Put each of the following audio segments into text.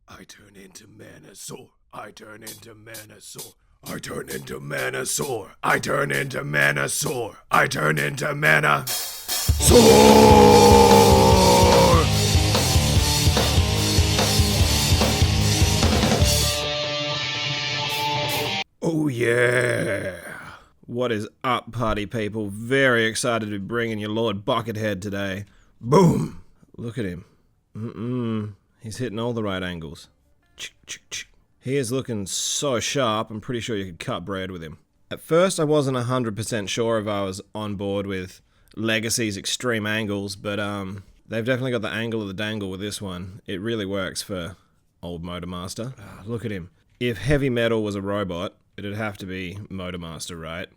I turn into Menasor. I turn into Menasor. I turn into Menasor. I turn into Menasor. I turn into Menasor. Oh yeah. What is up, party people? Very excited to be bringing you Lord Buckethead today. Boom! Look at him. He's hitting all the right angles. He is looking so sharp, I'm pretty sure you could cut bread with him. At first, I wasn't 100% sure if I was on board with Legacy's extreme angles, but they've definitely got the angle of the dangle with this one. It really works for old MotorMaster. Look at him. If heavy metal was a robot, it'd have to be MotorMaster, right?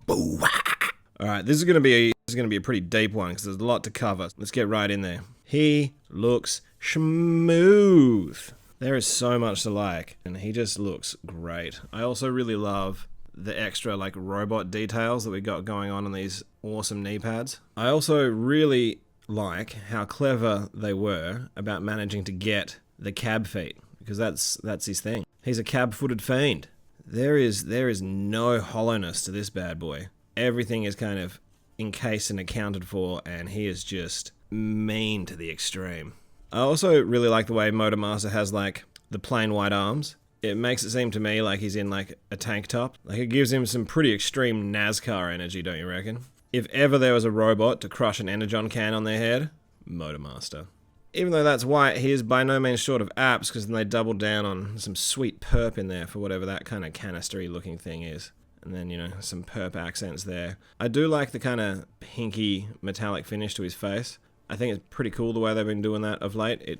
Alright, this is gonna be a pretty deep one because there's a lot to cover. Let's get right in there. He looks smooth. There is so much to like, and he just looks great. I also really love the extra like robot details that we got going on these awesome knee pads. I also really like how clever they were about managing to get the cab feet, because that's his thing. He's a cab-footed fiend. There is no hollowness to this bad boy. Everything is kind of encased and accounted for, and he is just mean to the extreme. I also really like the way MotorMaster has like the plain white arms. It makes it seem to me like he's in like a tank top. Like it gives him some pretty extreme NASCAR energy, don't you reckon? If ever there was a robot to crush an Energon can on their head, MotorMaster. Even though that's white, he is by no means short of apps, because then they doubled down on some sweet perp in there for whatever that kind of canistery looking thing is. And then, you know, some perp accents there. I do like the kind of pinky metallic finish to his face. I think it's pretty cool the way they've been doing that of late. It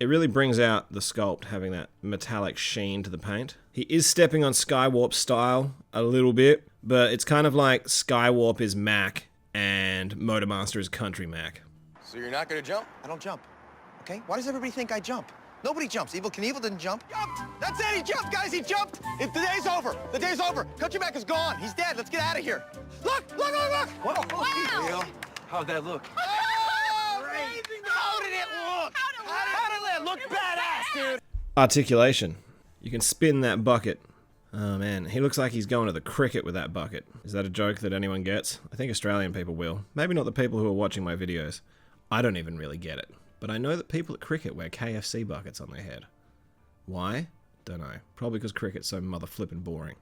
really brings out the sculpt, having that metallic sheen to the paint. He is stepping on Skywarp style a little bit, but it's kind of like Skywarp is Mac and MotorMaster is Country Mac. So you're not gonna jump? I don't jump. Okay? Why does everybody think I jump? Nobody jumps. Evel Knievel didn't jump. Jumped! That's it, he jumped, guys, he jumped! If the day's over, the day's over. Country Mac is gone, he's dead, let's get out of here. Look, look, look, look! Whoa. Wow! How'd that look? Oh, amazing! How did it look? How did it look? Look badass, dude! Articulation. You can spin that bucket. Oh man, he looks like he's going to the cricket with that bucket. Is that a joke that anyone gets? I think Australian people will. Maybe not the people who are watching my videos. I don't even really get it. But I know that people at cricket wear KFC buckets on their head. Why? Don't know. Probably because cricket's so mother flippin' boring.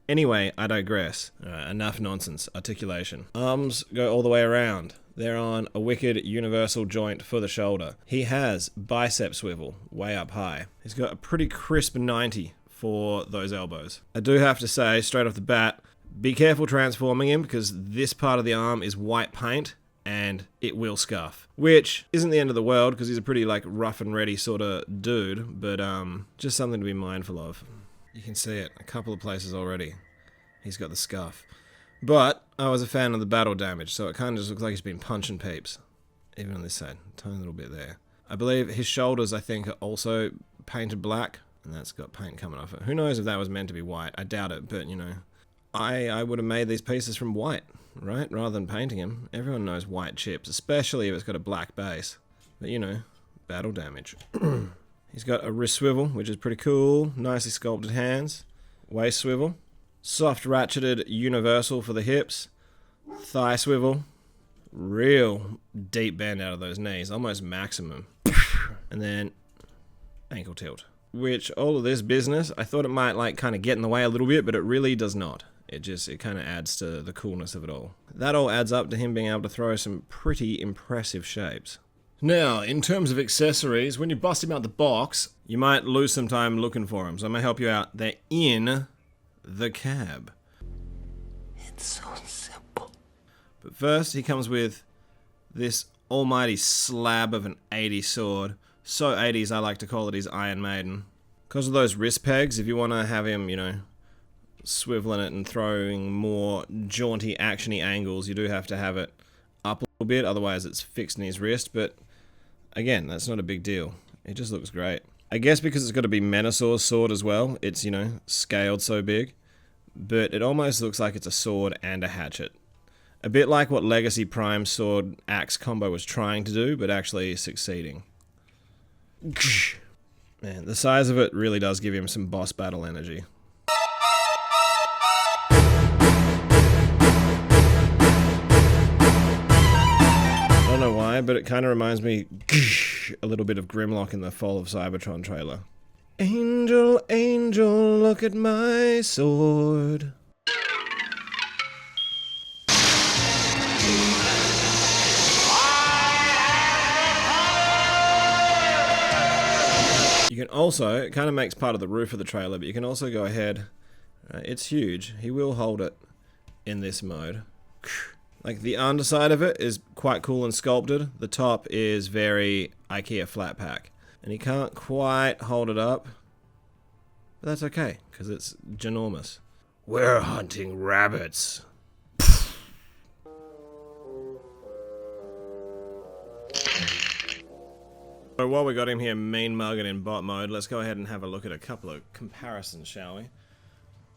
Anyway, I digress. Enough nonsense. Articulation. Arms go all the way around. They're on a wicked universal joint for the shoulder. He has bicep swivel way up high. He's got a pretty crisp 90 for those elbows. I do have to say, straight off the bat, be careful transforming him, because this part of the arm is white paint and it will scuff. Which isn't the end of the world, because he's a pretty like rough and ready sort of dude, but just something to be mindful of. You can see it a couple of places already. He's got the scuff. But I was a fan of the battle damage, so it kind of just looks like he's been punching peeps. Even on this side, tiny little bit there. I believe his shoulders, I think, are also painted black, and that's got paint coming off it. Who knows if that was meant to be white? I doubt it, but you know, I would have made these pieces from white, right? Rather than painting them. Everyone knows white chips, especially if it's got a black base. But you know, battle damage. He's got a wrist swivel, which is pretty cool. Nicely sculpted hands. Waist swivel. Soft ratcheted universal for the hips. Thigh swivel. Real deep bend out of those knees. Almost maximum. And then ankle tilt. Which, all of this business, I thought it might like kind of get in the way a little bit, but it really does not. It kind of adds to the coolness of it all. That all adds up to him being able to throw some pretty impressive shapes. Now, in terms of accessories, when you bust him out the box, you might lose some time looking for them, so I'm going to help you out. They're in the cab. It's so simple. But first, he comes with this almighty slab of an 80s sword. So 80s, I like to call it his Iron Maiden. Because of those wrist pegs, if you want to have him, you know, swiveling it and throwing more jaunty, actiony angles, you do have to have it up a little bit, otherwise it's fixed in his wrist, but again, that's not a big deal. It just looks great. I guess because it's got to be Menasor's sword as well, it's, you know, scaled so big, but it almost looks like it's a sword and a hatchet. A bit like what Legacy Prime's sword axe combo was trying to do, but actually succeeding. Man, the size of it really does give him some boss battle energy. I don't know why, but it kind of reminds me a little bit of Grimlock in the Fall of Cybertron trailer. Angel, angel, look at my sword. You can also, it kind of makes part of the roof of the trailer, but you can also go ahead, it's huge, he will hold it in this mode. Like the underside of it is quite cool and sculpted, the top is very IKEA flat pack. And he can't quite hold it up, but that's okay, because it's ginormous. We're hunting rabbits. So while we got him here mean mugging in bot mode, let's go ahead and have a look at a couple of comparisons, shall we?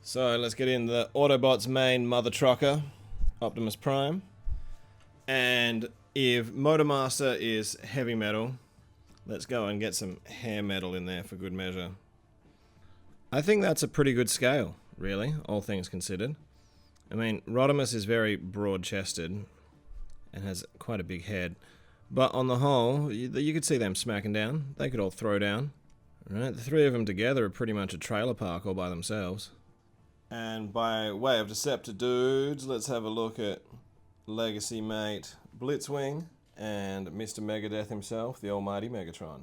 So let's get in the Autobot's main mother trucker, Optimus Prime. And if MotorMaster is heavy metal, let's go and get some hair metal in there for good measure. I think that's a pretty good scale, really, all things considered. I mean, Rodimus is very broad-chested and has quite a big head. But on the whole, you could see them smacking down. They could all throw down. Right? The three of them together are pretty much a trailer park all by themselves. And by way of Deceptor dudes, let's have a look at Legacy Mate Blitzwing and Mr. Megadeth himself, the almighty Megatron.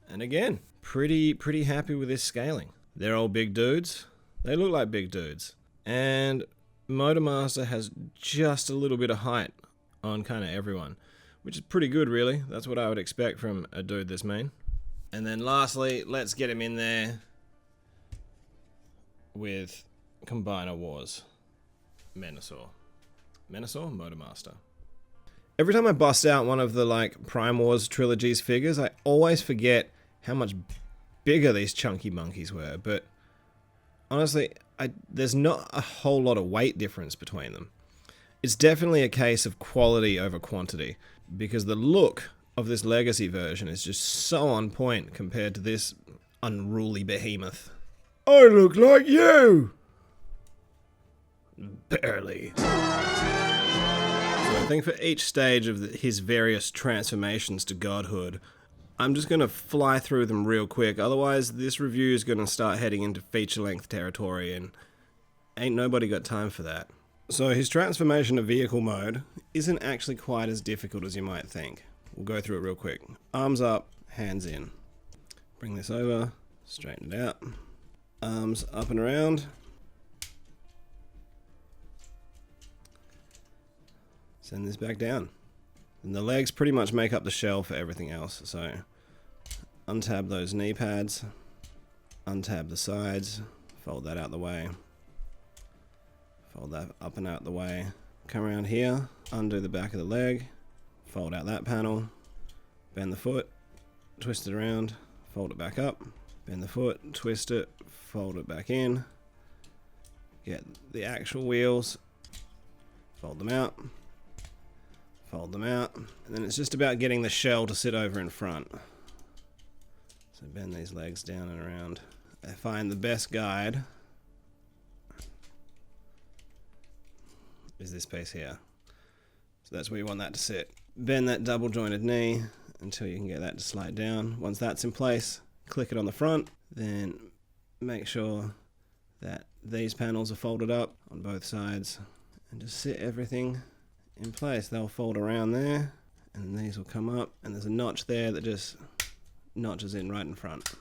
And again, pretty happy with this scaling. They're all big dudes. They look like big dudes. And MotorMaster has just a little bit of height on kind of everyone, which is pretty good, really. That's what I would expect from a dude this mean. And then lastly, let's get him in there with Combiner Wars. Menasor. Menasor? MotorMaster. Every time I bust out one of the, like, Prime Wars trilogy's figures, I always forget how much bigger these chunky monkeys were. But honestly, there's not a whole lot of weight difference between them. It's definitely a case of quality over quantity, because the look of this Legacy version is just so on point compared to this unruly behemoth. I look like you! Barely. So I think for each stage of his various transformations to godhood, I'm just going to fly through them real quick, otherwise this review is going to start heading into feature-length territory, and ain't nobody got time for that. So his transformation to vehicle mode isn't actually quite as difficult as you might think. We'll go through it real quick. Arms up, hands in. Bring this over, straighten it out. Arms up and around. Send this back down. And the legs pretty much make up the shell for everything else. So untab those knee pads, untab the sides, fold that out the way. Fold that up and out the way. Come around here, undo the back of the leg, fold out that panel, bend the foot, twist it around, fold it back up, bend the foot, twist it, fold it back in, get the actual wheels, fold them out, and then it's just about getting the shell to sit over in front. So bend these legs down and around. I find the best guide is this piece here. So that's where you want that to sit. Bend that double jointed knee until you can get that to slide down. Once that's in place, click it on the front, then make sure that these panels are folded up on both sides and just sit everything in place. They'll fold around there and these will come up, and there's a notch there that just notches in right in front.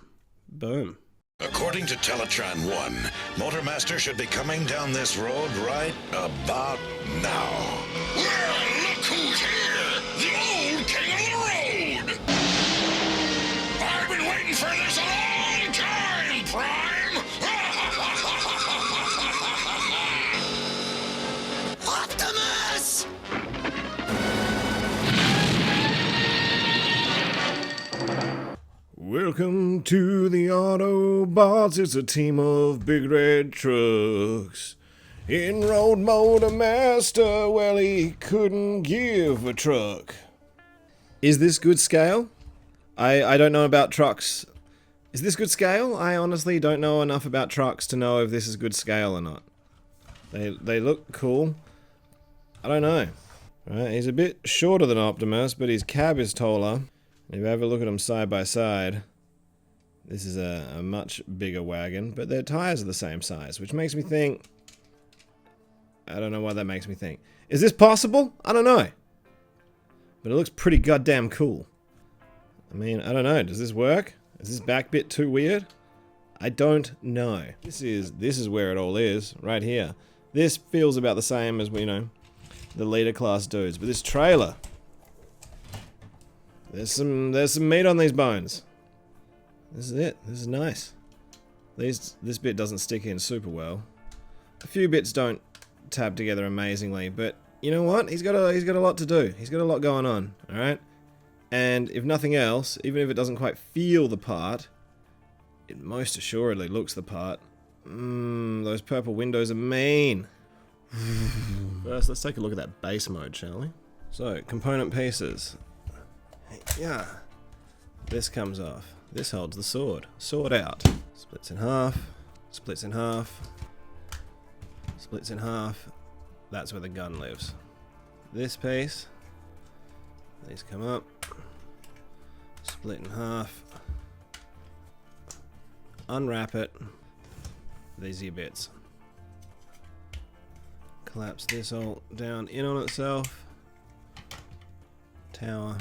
Boom. According to Teletran 1, MotorMaster should be coming down this road right about now. Well, look who's here! The old king of the road! I've been waiting for this a long time, Prime! Optimus! Welcome to the Autobots, it's a team of big red trucks. In-road MotorMaster, well, he couldn't give a truck. Is this good scale? I don't know about trucks Is this good scale? I honestly don't know enough about trucks to know if this is good scale or not. They look cool. I don't know. Right, he's a bit shorter than Optimus, but his cab is taller. If you have a look at them side by side, this is a much bigger wagon, but their tires are the same size, which makes me think... I don't know why that makes me think. Is this possible? I don't know. But it looks pretty goddamn cool. I mean, I don't know. Does this work? Is this back bit too weird? I don't know. This is where it all is, right here. This feels about the same as, you know, the leader class dudes. But this trailer... There's some meat on these bones. This is it. This is nice. This bit doesn't stick in super well. A few bits don't tab together amazingly, but you know what? He's got a lot to do. He's got a lot going on, all right? And if nothing else, even if it doesn't quite feel the part, it most assuredly looks the part. Those purple windows are mean. First, let's take a look at that base mode, shall we? So, component pieces. Yeah. This comes off. This holds the sword. Sword out. Splits in half. Splits in half. Splits in half. That's where the gun lives. This piece. These come up. Split in half. Unwrap it. These are your bits. Collapse this all down in on itself. Tower.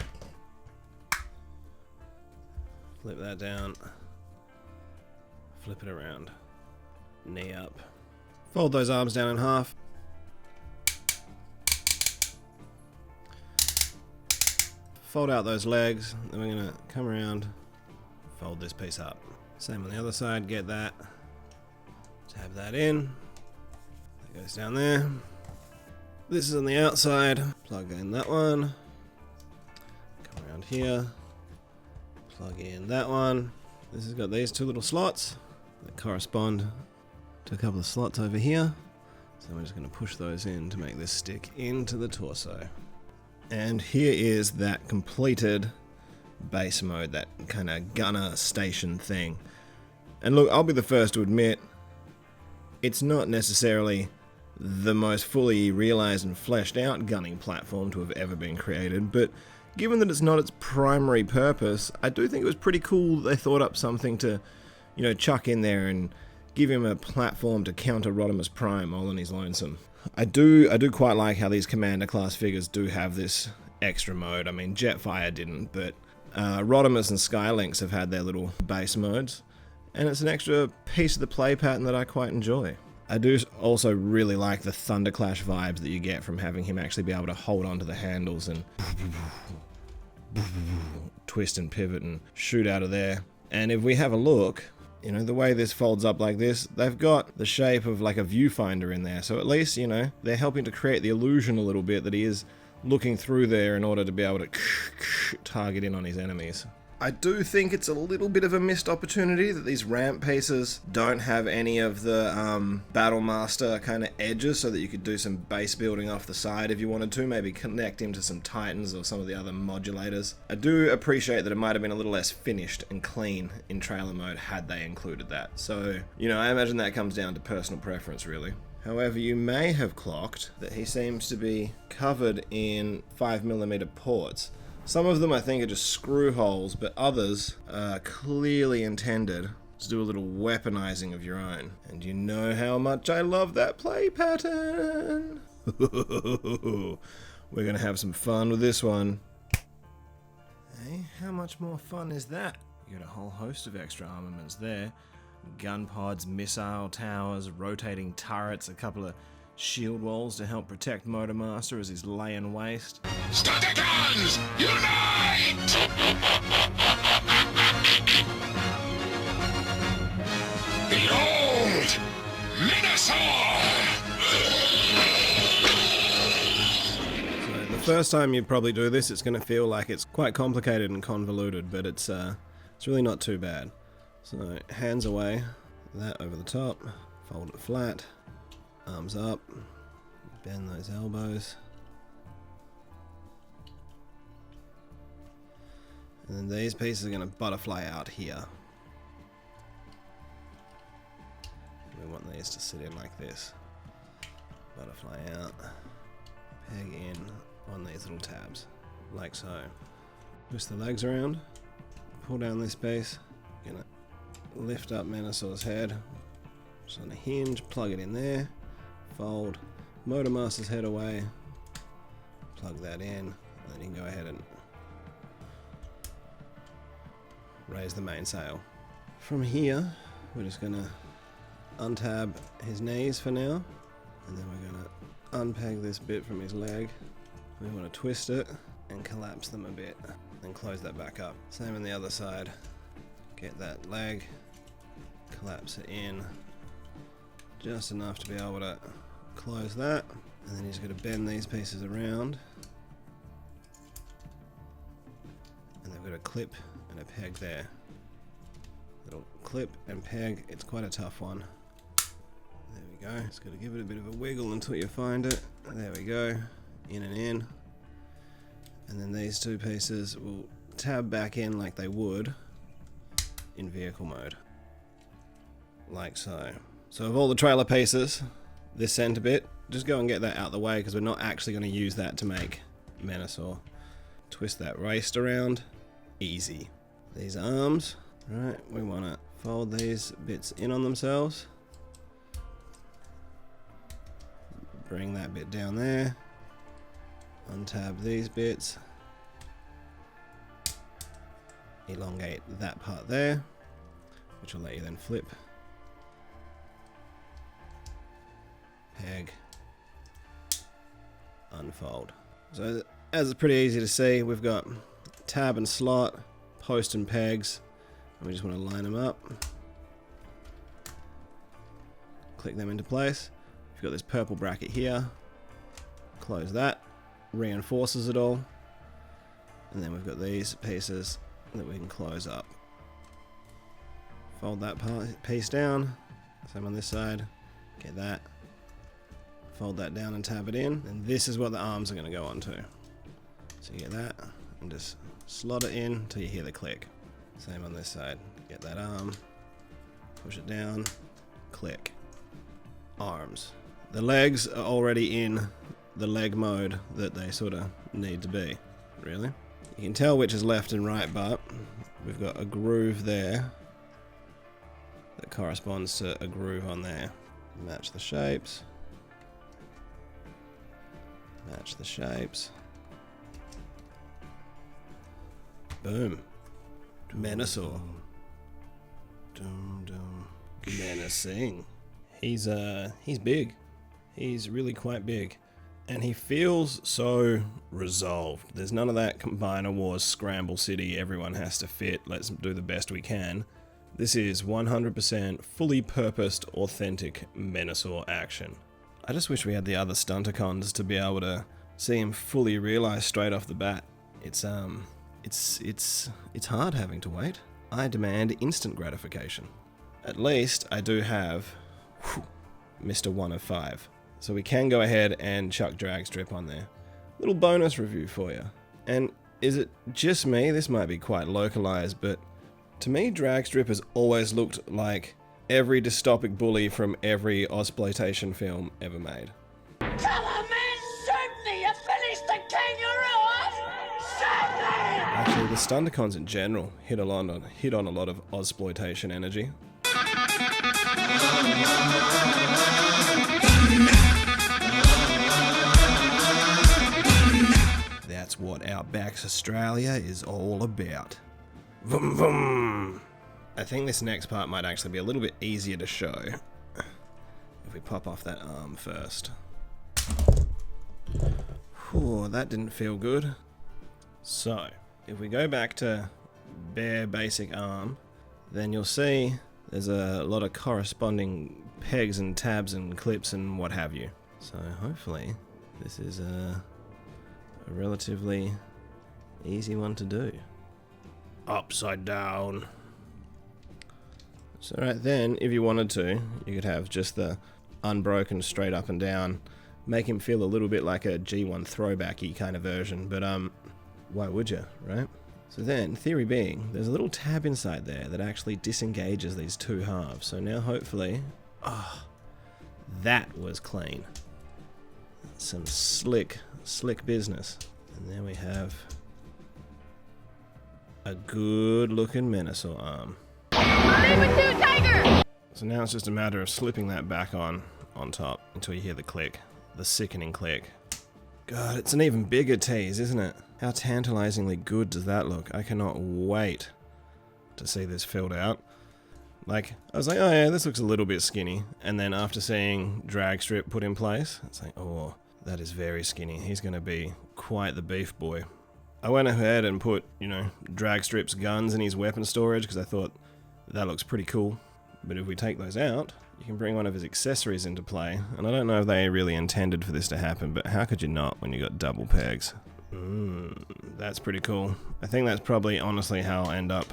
Flip that down. Flip it around. Knee up. Fold those arms down in half. Fold out those legs. Then we're going to come around. Fold this piece up. Same on the other side. Get that. Tab that in. That goes down there. This is on the outside. Plug in that one. Come around here. Plug in that one. This has got these two little slots that correspond to a couple of slots over here. So we're just going to push those in to make this stick into the torso. And here is that completed base mode, that kind of gunner station thing. And look, I'll be the first to admit, it's not necessarily the most fully realized and fleshed out gunning platform to have ever been created, but given that it's not its primary purpose, I do think it was pretty cool that they thought up something to, you know, chuck in there and give him a platform to counter Rodimus Prime all on his lonesome. I do quite like how these Commander class figures do have this extra mode. I mean, Jetfire didn't, but Rodimus and Skylynx have had their little base modes, and it's an extra piece of the play pattern that I quite enjoy. I do also really like the Thunderclash vibes that you get from having him actually be able to hold onto the handles and twist and pivot and shoot out of there. And if we have a look, you know, the way this folds up like this, they've got the shape of like a viewfinder in there. So at least, you know, they're helping to create the illusion a little bit that he is looking through there in order to be able to target in on his enemies. I do think it's a little bit of a missed opportunity that these ramp pieces don't have any of the BattleMaster kind of edges, so that you could do some base building off the side if you wanted to, maybe connect him to some Titans or some of the other modulators. I do appreciate that it might have been a little less finished and clean in trailer mode had they included that. So, you know, I imagine that comes down to personal preference, really. However, you may have clocked that he seems to be covered in 5mm ports. Some of them I think are just screw holes, but others are clearly intended to do a little weaponizing of your own. And you know how much I love that play pattern. We're gonna have some fun with this one. Hey, how much more fun is that? You got a whole host of extra armaments there. Gun pods, missile towers, rotating turrets, a couple of shield walls to help protect MotorMaster as he's laying waste. Stunticons, unite! Behold, Menasor! So the first time you probably do this, it's going to feel like it's quite complicated and convoluted, but it's really not too bad. So hands away, that over the top, fold it flat. Arms up, bend those elbows, and then these pieces are going to butterfly out here. want these to sit in like this. Butterfly out, peg in on these little tabs, like so. Twist the legs around, pull down this piece, gonna lift up Menasor's head, just on a hinge, plug it in there, fold MotorMaster's head away, plug that in, and then you can go ahead and raise the mainsail. From here, we're just gonna untab his knees for now, and then we're gonna unpeg this bit from his leg. We want to twist it and collapse them a bit, then close that back up. Same on the other side. Get that leg, collapse it in, just enough to be able to close that, and then he's going to bend these pieces around, and they've got a clip and a peg there. Little clip and peg, it's quite a tough one. There we go, just got to give it a bit of a wiggle until you find it. There we go, in and in. And then these two pieces will tab back in like they would in vehicle mode. Like so. So of all the trailer pieces, this center bit, just go and get that out the way because we're not actually going to use that to make Menasor. Twist that waist around, easy. These arms, right, we want to fold these bits in on themselves. Bring that bit down there. Untab these bits. Elongate that part there, which will let you then flip. Peg. Unfold. So as it's pretty easy to see, we've got tab and slot, post and pegs, and we just want to line them up. Click them into place. We've got this purple bracket here. Close that. Reinforces it all, and then we've got these pieces that we can close up. Fold that piece down, same on this side, get that, fold that down and tab it in, and this is what the arms are going to go onto. So you get that and just slot it in until you hear the click. Same on this side, get that arm, push it down, click. Arms. The legs are already in the leg mode that they sort of need to be, really. You can tell which is left and right, but we've got a groove there that corresponds to a groove on there. Match the shapes. Match the shapes. Boom. Menasor. Menacing. He's big. He's really quite big. And he feels so resolved. There's none of that Combiner Wars Scramble City, everyone has to fit, let's do the best we can. This is 100% fully purposed, authentic Menasor action. I just wish we had the other Stunticons to be able to see him fully realize straight off the bat. It's hard having to wait. I demand instant gratification. At least I do have Mr. 1 of 5. So we can go ahead and chuck drag strip on there. Little bonus review for you. And is it just me? This might be quite localized, but to me, drag strip has always looked like every dystopic bully from every Ozploitation film ever made. Come on, man! Shoot me! You finished the kangaroo off! Shoot me! Actually, the Stunticons in general hit on a lot of Ozploitation energy. That's what Outback's Australia is all about. Vroom vroom! I think this next part might actually be a little bit easier to show if we pop off that arm first. Whew, that didn't feel good. So, if we go back to bare basic arm, then you'll see there's a lot of corresponding pegs and tabs and clips and what have you. So hopefully this is a relatively easy one to do. Upside down. So right then, if you wanted to, you could have just the unbroken straight up and down, make him feel a little bit like a G1 throwbacky kind of version, but why would you, right? So then, theory being, there's a little tab inside there that actually disengages these two halves. So now hopefully, That was clean. Some slick business. And there we have a good looking Menasor arm. So now it's just a matter of slipping that back on top until you hear the click. The sickening click. God, it's an even bigger tease, isn't it? How tantalizingly good does that look? I cannot wait to see this filled out. Like, I was like, oh yeah, this looks a little bit skinny. And then after seeing drag strip put in place, it's like, oh, that is very skinny. He's going to be quite the beef boy. I went ahead and put, you know, drag strip's guns in his weapon storage because I thought that looks pretty cool. But if we take those out, you can bring one of his accessories into play. And I don't know if they really intended for this to happen, but how could you not when you got double pegs? That's pretty cool. I think that's probably honestly how I'll end up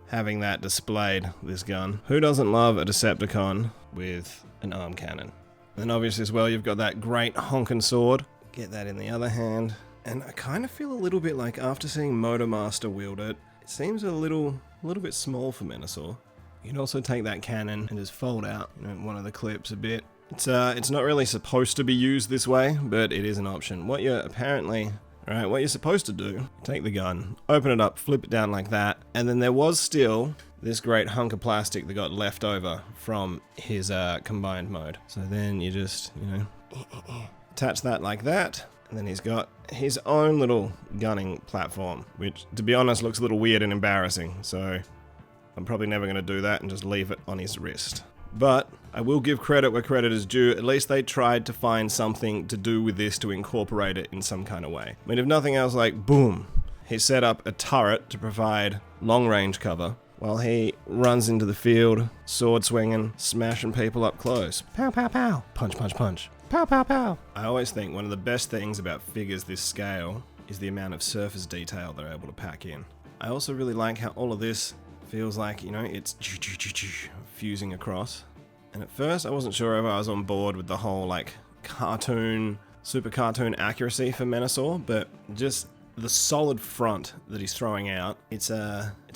having that displayed, this gun. Who doesn't love a Decepticon with an arm cannon? And obviously as well, you've got that great honkin' sword. Get that in the other hand. And I kind of feel a little bit like after seeing MotorMaster wield it, it seems a little bit small for Menasor. You can also take that cannon and just fold out, you know, one of the clips a bit. It's not really supposed to be used this way, but it is an option. What you're supposed to do, take the gun, open it up, flip it down like that, and then there was still this great hunk of plastic that got left over from his combined mode. So then you just, you know, attach that like that, and then he's got his own little gunning platform, which, to be honest, looks a little weird and embarrassing, so I'm probably never going to do that and just leave it on his wrist. But I will give credit where credit is due. At least they tried to find something to do with this to incorporate it in some kind of way. I mean, if nothing else, like, boom, he set up a turret to provide long-range cover while he runs into the field, sword swinging, smashing people up close. Pow, pow, pow. Punch, punch, punch. Pow, pow, pow. I always think one of the best things about figures this scale is the amount of surface detail they're able to pack in. I also really like how all of this feels like, you know, it's fusing across. And at first I wasn't sure if I was on board with the whole like cartoon, super cartoon accuracy for Menasor, but just the solid front that he's throwing out, it's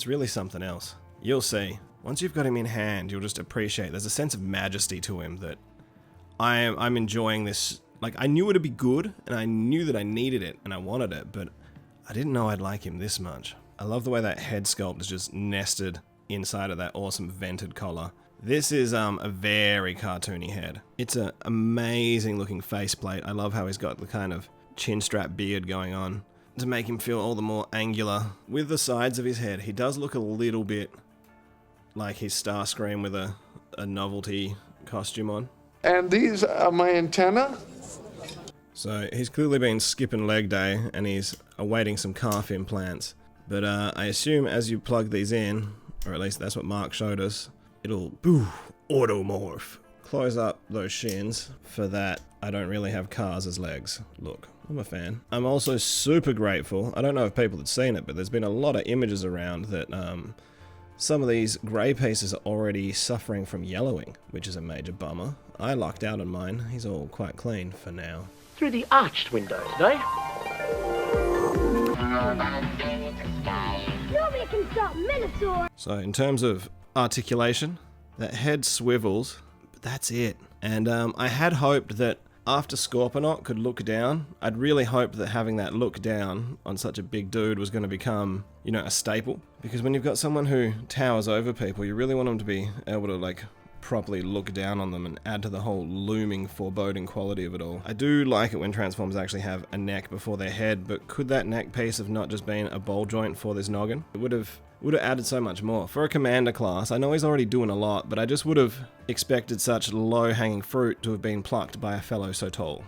really something else. You'll see. Once you've got him in hand, you'll just appreciate there's a sense of majesty to him that I'm enjoying this. Like, I knew it'd be good and I knew that I needed it and I wanted it, but I didn't know I'd like him this much. I love the way that head sculpt is just nested inside of that awesome vented collar. This is a very cartoony head. It's an amazing looking faceplate. I love how he's got the kind of chin strap beard going on to make him feel all the more angular. With the sides of his head, he does look a little bit like his Starscream with a novelty costume on. And these are my antenna. So he's clearly been skipping leg day and he's awaiting some calf implants. But I assume as you plug these in, or at least that's what Mark showed us, it'll automorph. Close up those shins for that I don't really have cars as legs look. I'm a fan. I'm also super grateful, I don't know if people have seen it, but there's been a lot of images around that some of these grey pieces are already suffering from yellowing, which is a major bummer. I lucked out on mine. He's all quite clean for now. Through the arched windows, eh? Nobody can stop Menasor! So in terms of articulation, that head swivels, but that's it. And I had hoped that after Scorponok could look down, I'd really hoped that having that look down on such a big dude was going to become, you know, a staple. Because when you've got someone who towers over people, you really want them to be able to, like, properly look down on them and add to the whole looming, foreboding quality of it all. I do like it when Transformers actually have a neck before their head, but could that neck piece have not just been a ball joint for this noggin? It would have added so much more. For a commander class, I know he's already doing a lot, but I just would have expected such low-hanging fruit to have been plucked by a fellow so tall.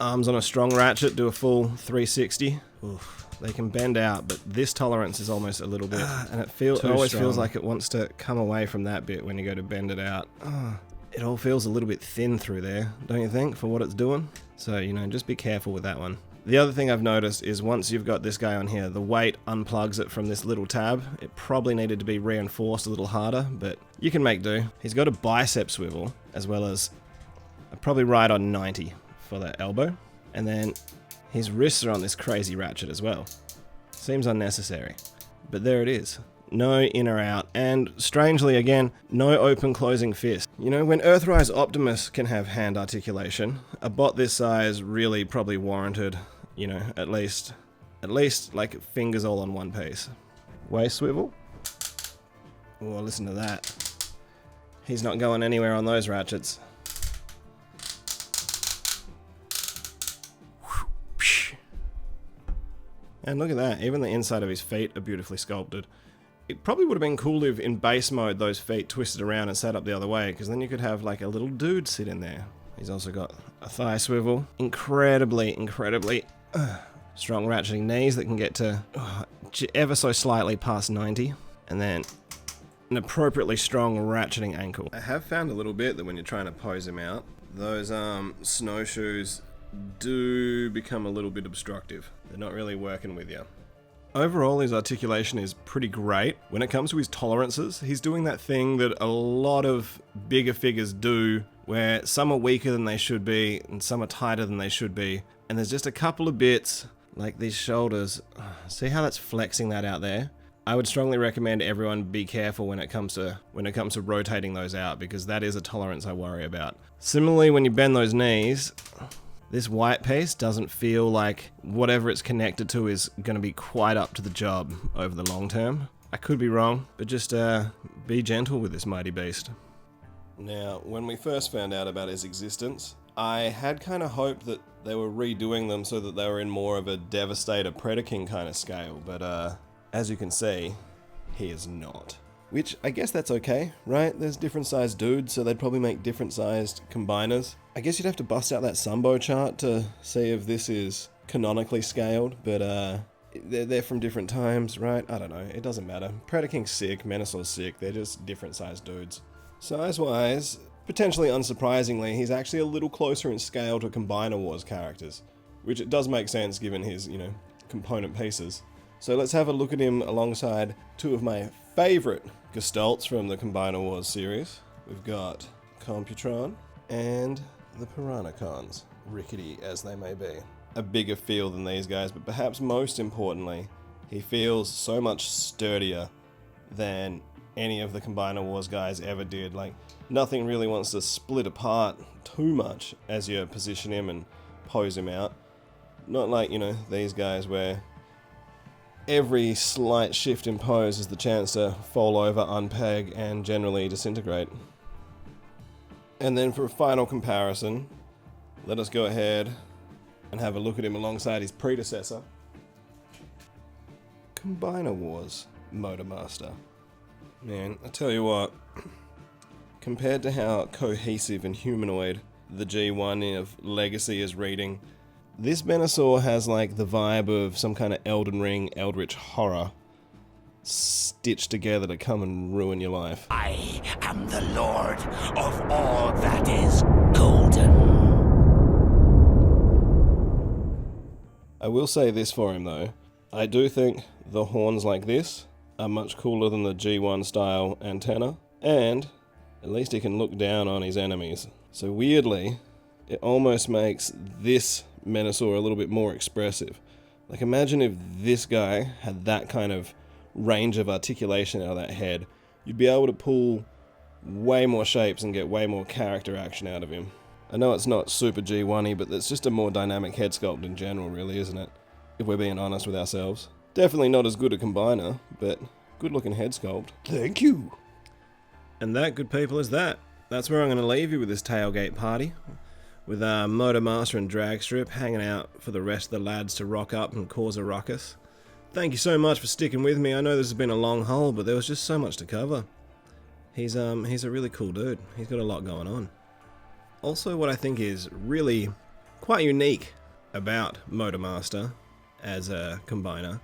Arms on a strong ratchet do a full 360. Oof. They can bend out, but this tolerance is almost a little bit, and it always feels like it wants to come away from that bit when you go to bend it out. It all feels a little bit thin through there, don't you think, for what it's doing? So, you know, just be careful with that one. The other thing I've noticed is once you've got this guy on here, the weight unplugs it from this little tab. It probably needed to be reinforced a little harder, but you can make do. He's got a bicep swivel, as well as probably right on 90 for that elbow. And then his wrists are on this crazy ratchet as well. Seems unnecessary, but there it is. no in or out, and strangely again, no open closing fist. You know, when Earthrise Optimus can have hand articulation, a bot this size really probably warranted, you know, at least like fingers all on one piece. Waist swivel. Oh, listen to that. He's not going anywhere on those ratchets. And look at that, even the inside of his feet are beautifully sculpted. It probably would have been cool if in base mode those feet twisted around and sat up the other way, because then you could have like a little dude sit in there. He's also got a thigh swivel. Incredibly strong ratcheting knees that can get to ever so slightly past 90. And then an appropriately strong ratcheting ankle. I have found a little bit that when you're trying to pose him out, those snowshoes do become a little bit obstructive. They're not really working with you. Overall, his articulation is pretty great. When it comes to his tolerances, he's doing that thing that a lot of bigger figures do, where some are weaker than they should be, and some are tighter than they should be. And there's just a couple of bits, like these shoulders. See how that's flexing that out there? I would strongly recommend everyone be careful when it comes to rotating those out, because that is a tolerance I worry about. Similarly, when you bend those knees, this white piece doesn't feel like whatever it's connected to is going to be quite up to the job over the long term. I could be wrong, but just be gentle with this mighty beast. Now, when we first found out about his existence, I had kind of hoped that they were redoing them so that they were in more of a Devastator Predaking kind of scale, but as you can see, he is not. Which, I guess that's okay, right? There's different sized dudes, so they'd probably make different sized combiners. I guess you'd have to bust out that Sumbo chart to see if this is canonically scaled, but they're from different times, right? I don't know, it doesn't matter. Predaking's sick, Menasor's sick, they're just different sized dudes. Size-wise, potentially unsurprisingly, he's actually a little closer in scale to Combiner Wars characters, which it does make sense given his, you know, component pieces. So let's have a look at him alongside two of my favourite gestalts from the Combiner Wars series. We've got Computron and the Piranacons, rickety as they may be. A bigger feel than these guys, but perhaps most importantly, he feels so much sturdier than any of the Combiner Wars guys ever did. Like, nothing really wants to split apart too much as you position him and pose him out. Not like, you know, these guys where every slight shift in pose is the chance to fall over, unpeg, and generally disintegrate. And then for a final comparison, let us go ahead and have a look at him alongside his predecessor, Combiner Wars MotorMaster. Man, I tell you what, compared to how cohesive and humanoid the G1 of Legacy is reading, this Menasor has like the vibe of some kind of Elden Ring, Eldritch horror stitched together to come and ruin your life. I am the lord of all that is golden. I will say this for him though, I do think the horns like this are much cooler than the G1 style antenna, and at least he can look down on his enemies. So weirdly, it almost makes this Menasor a little bit more expressive. Like, imagine if this guy had that kind of range of articulation out of that head. You'd be able to pull way more shapes and get way more character action out of him. I know it's not super G1-y, but it's just a more dynamic head sculpt in general, really, isn't it? If we're being honest with ourselves. Definitely not as good a combiner, but good looking head sculpt. Thank you! And that, good people, is that. That's where I'm going to leave you with this tailgate party, with MotorMaster and Dragstrip hanging out for the rest of the lads to rock up and cause a ruckus. Thank you so much for sticking with me. I know this has been a long haul, but there was just so much to cover. He's a really cool dude. He's got a lot going on. Also, what I think is really quite unique about MotorMaster as a combiner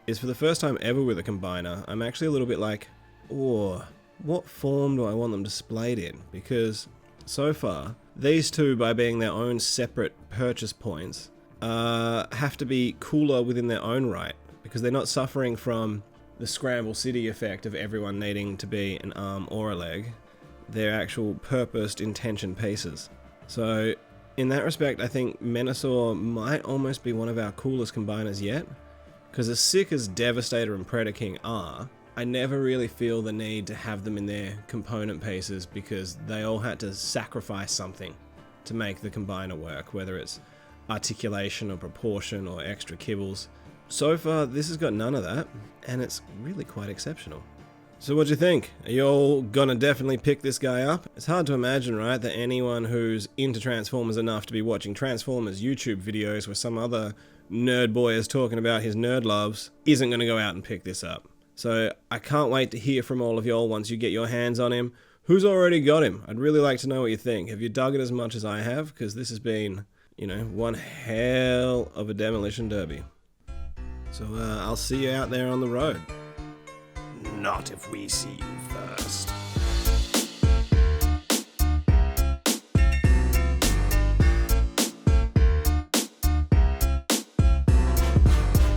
is, for the first time ever with a combiner, I'm actually a little bit like, oh, what form do I want them displayed in? Because so far, these two, by being their own separate purchase points, have to be cooler within their own right, because they're not suffering from the Scramble City effect of everyone needing to be an arm or a leg. They're actual purposed intention pieces. So in that respect, I think Menasor might almost be one of our coolest combiners yet, because as sick as Devastator and Predaking are, I never really feel the need to have them in their component pieces because they all had to sacrifice something to make the combiner work, whether it's articulation or proportion or extra kibbles. So far, this has got none of that, and it's really quite exceptional. So what do you think? Are you all gonna definitely pick this guy up? It's hard to imagine, right, that anyone who's into Transformers enough to be watching Transformers YouTube videos where some other nerd boy is talking about his nerd loves isn't gonna go out and pick this up. So I can't wait to hear from all of y'all once you get your hands on him. Who's already got him? I'd really like to know what you think. Have you dug it as much as I have? Because this has been, you know, one hell of a demolition derby. So I'll see you out there on the road. Not if we see you first.